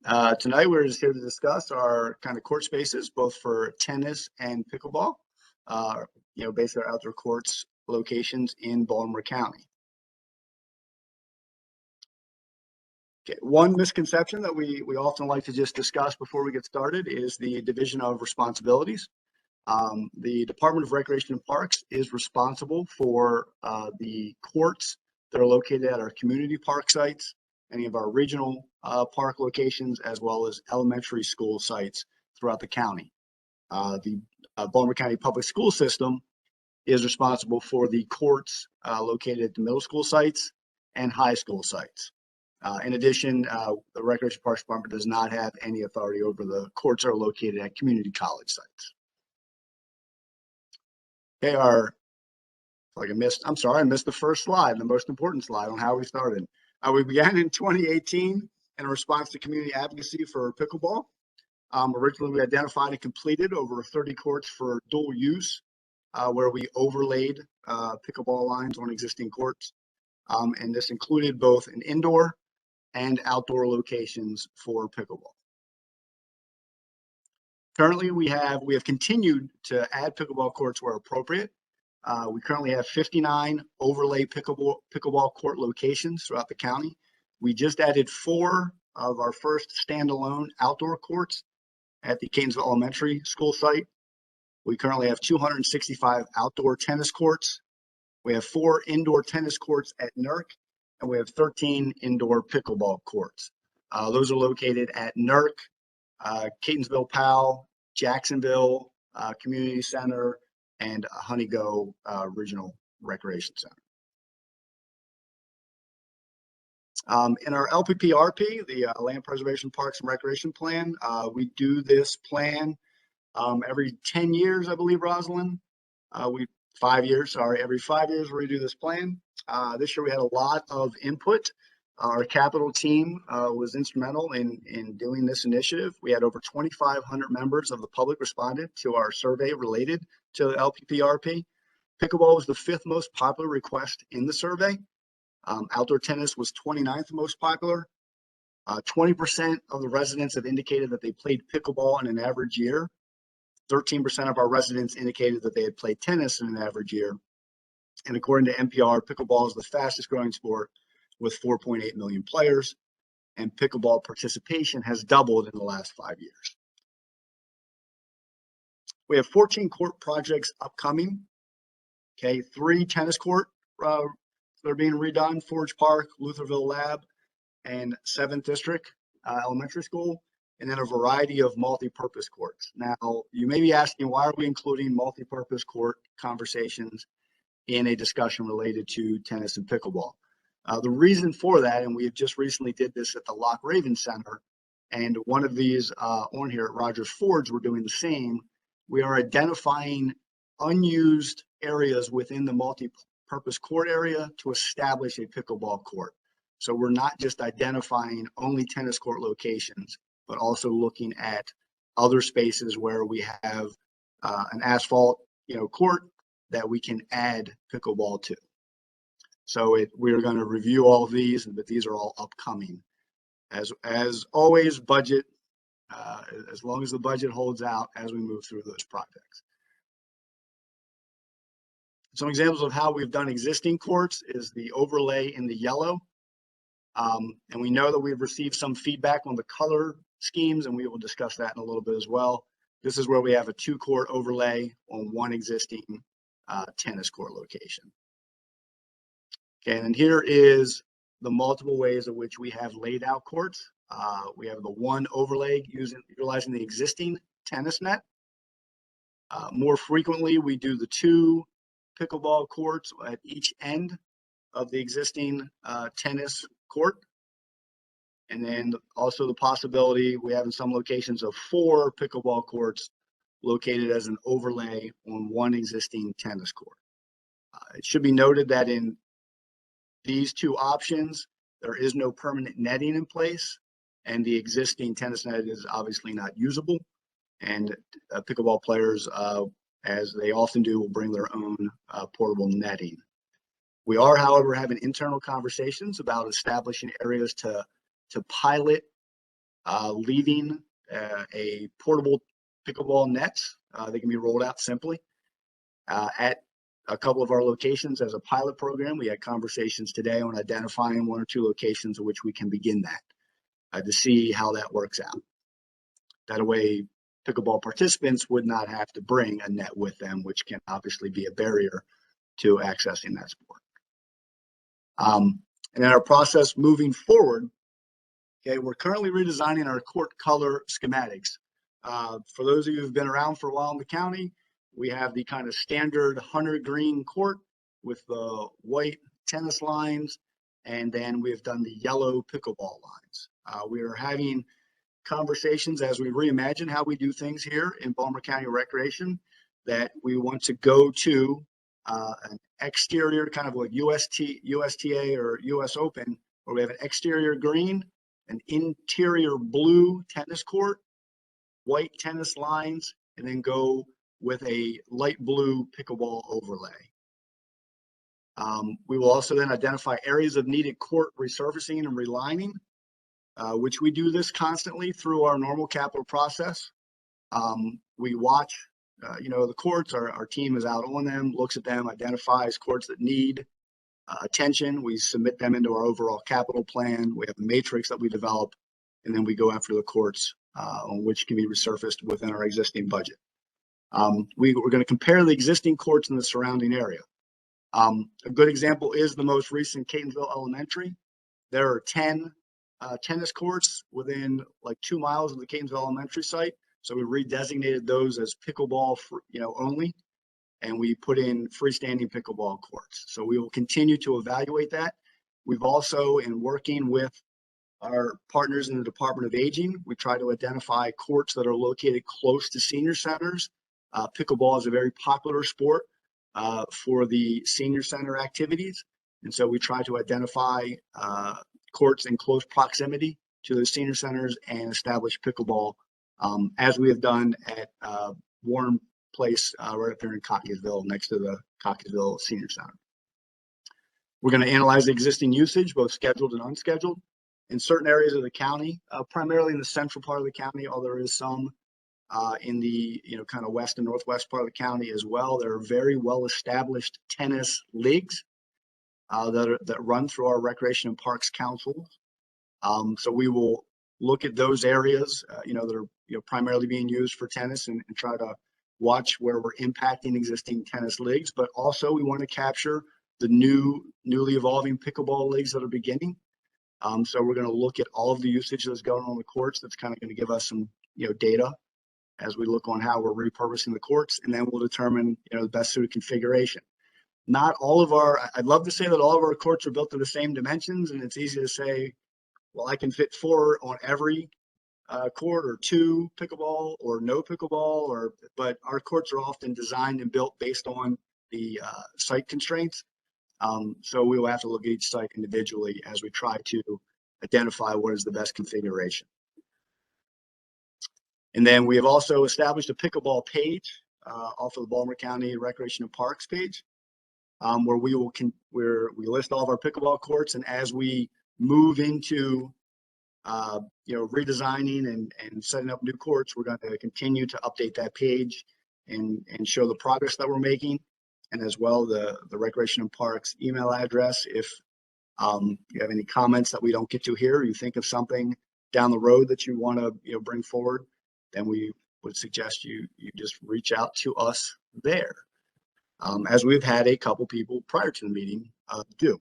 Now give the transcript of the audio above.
Tonight, we're just here to discuss our kind of court spaces, both for tennis and pickleball, based on our outdoor courts locations in Baltimore County. Okay. One misconception that we often like to just discuss before we get started is the division of responsibilities. The Department of Recreation and Parks is responsible for the courts that are located at our community park sites, any of our regional park locations, as well as elementary school sites throughout the county. The Baltimore County Public School System is responsible for the courts located at the middle school sites and high school sites. In addition, the Recreation Parks Department does not have any authority over the courts that are located at community college sites. Okay, I missed the first slide, the most important slide on how we started. We began in 2018 in response to community advocacy for pickleball. Originally, we identified and completed over 30 courts for dual use, where we overlaid pickleball lines on existing courts. And this included both an indoor and outdoor locations for pickleball. Currently, we have continued to add pickleball courts where appropriate. We currently have 59 overlay pickleball court locations throughout the county. We just added 4 of our first standalone outdoor courts at the Catonsville Elementary School site. We currently have 265 outdoor tennis courts. We have 4 indoor tennis courts at NERC, and we have 13 indoor pickleball courts. Those are located at NERC, Catonsville PAL, Jacksonville Community Center, and Honeygo Regional Recreation Center. In our LPPRP, the Land Preservation Parks and Recreation Plan, we do this plan every 10 years, I believe, Rosalind. Every 5 years we do this plan. This year we had a lot of input. Our capital team was instrumental in doing this initiative. We had over 2,500 members of the public responded to our survey related to LPPRP. Pickleball was the 5th most popular request in the survey. Outdoor tennis was 29th most popular. 20% of the residents have indicated that they played pickleball in an average year. 13% of our residents indicated that they had played tennis in an average year. And according to NPR, pickleball is the fastest growing sport with 4.8 million players, and pickleball participation has doubled in the last 5 years. We have 14 court projects upcoming. Okay, 3 tennis court that are being redone: Forge Park, Lutherville Lab, and 7th District Elementary School, and then a variety of multi-purpose courts. Now, you may be asking, why are we including multi-purpose court conversations in a discussion related to tennis and pickleball? The reason for that, and we have just recently did this at the Loch Raven Center, and one of these on here at Rogers Forge, we're doing the same. We are identifying unused areas within the multi-purpose court area to establish a pickleball court. So we're not just identifying only tennis court locations, but also looking at other spaces where we have an asphalt, court that we can add pickleball to. So we're going to review all of these, but these are all upcoming. As always, budget, as long as the budget holds out as we move through those projects. Some examples of how we've done existing courts is the overlay in the yellow. And we know that we've received some feedback on the color schemes, and we will discuss that in a little bit as well. This is where we have a 2-court overlay on one existing tennis court location. Okay, and here is the multiple ways in which we have laid out courts. We have the 1 overlay utilizing the existing tennis net. More frequently, we do the 2 pickleball courts at each end of the existing tennis court. And then also the possibility we have in some locations of 4 pickleball courts located as an overlay on one existing tennis court. It should be noted that in these 2 options, there is no permanent netting in place, and the existing tennis net is obviously not usable. And pickleball players, as they often do, will bring their own portable netting. We are, however, having internal conversations about establishing areas to pilot leaving a portable pickleball nets. They can be rolled out simply at a couple of our locations as a pilot program. We had conversations today on identifying 1 or 2 locations in which we can begin that to see how that works out. That way, pickleball participants would not have to bring a net with them, which can obviously be a barrier to accessing that sport. And in our process moving forward, okay, we're currently redesigning our court color schematics. For those of you who've been around for a while in the county, we have the kind of standard hunter green court with the white tennis lines, and then we've done the yellow pickleball lines. We are having conversations as we reimagine how we do things here in Baltimore County Recreation, that we want to go to an exterior kind of like USTA or US Open, where we have an exterior green, an interior blue tennis court, white tennis lines, and then go with a light blue pickleball overlay. We will also then identify areas of needed court resurfacing and relining, which we do this constantly through our normal capital process. We watch, the courts, our team is out on them, looks at them, identifies courts that need attention. We submit them into our overall capital plan. We have a matrix that we develop, and then we go after the courts on which can be resurfaced within our existing budget. We're going to compare the existing courts in the surrounding area. A good example is the most recent Catonsville Elementary. There are 10 tennis courts within like 2 miles of the Catonsville Elementary site. So we redesignated those as pickleball, only, and we put in freestanding pickleball courts. So we will continue to evaluate that. We've also, in working with our partners in the Department of Aging, we try to identify courts that are located close to senior centers. Pickleball is a very popular sport for the senior center activities. And so we try to identify courts in close proximity to those senior centers and establish pickleball, as we have done at Warren Place right up there in Cockeysville, next to the Cockeysville Senior Center. We're going to analyze the existing usage, both scheduled and unscheduled, in certain areas of the county, primarily in the central part of the county, although there is some in the kind of west and northwest part of the county as well. There are very well established tennis leagues that run through our Recreation and Parks Council. So we will look at those areas that are primarily being used for tennis and try to watch where we're impacting existing tennis leagues. But also we want to capture the newly evolving pickleball leagues that are beginning. So we're going to look at all of the usage that's going on the courts. That's kind of going to give us some data as we look on how we're repurposing the courts, and then we'll determine the best suited configuration. Not all of I'd love to say that all of our courts are built to the same dimensions, and it's easy to say, well, I can fit 4 on every court, or 2 pickleball, or no pickleball, but our courts are often designed and built based on the site constraints. So we will have to look at each site individually as we try to identify what is the best configuration. And then we have also established a pickleball page off of the Baltimore County Recreation and Parks page, where we list all of our pickleball courts, and as we move into redesigning and setting up new courts, we're going to continue to update that page and show the progress that we're making, and as well the Recreation and Parks email address. If you have any comments that we don't get to here, or you think of something down the road that you want to bring forward, then we would suggest you just reach out to us there, as we've had a couple people prior to the meeting do.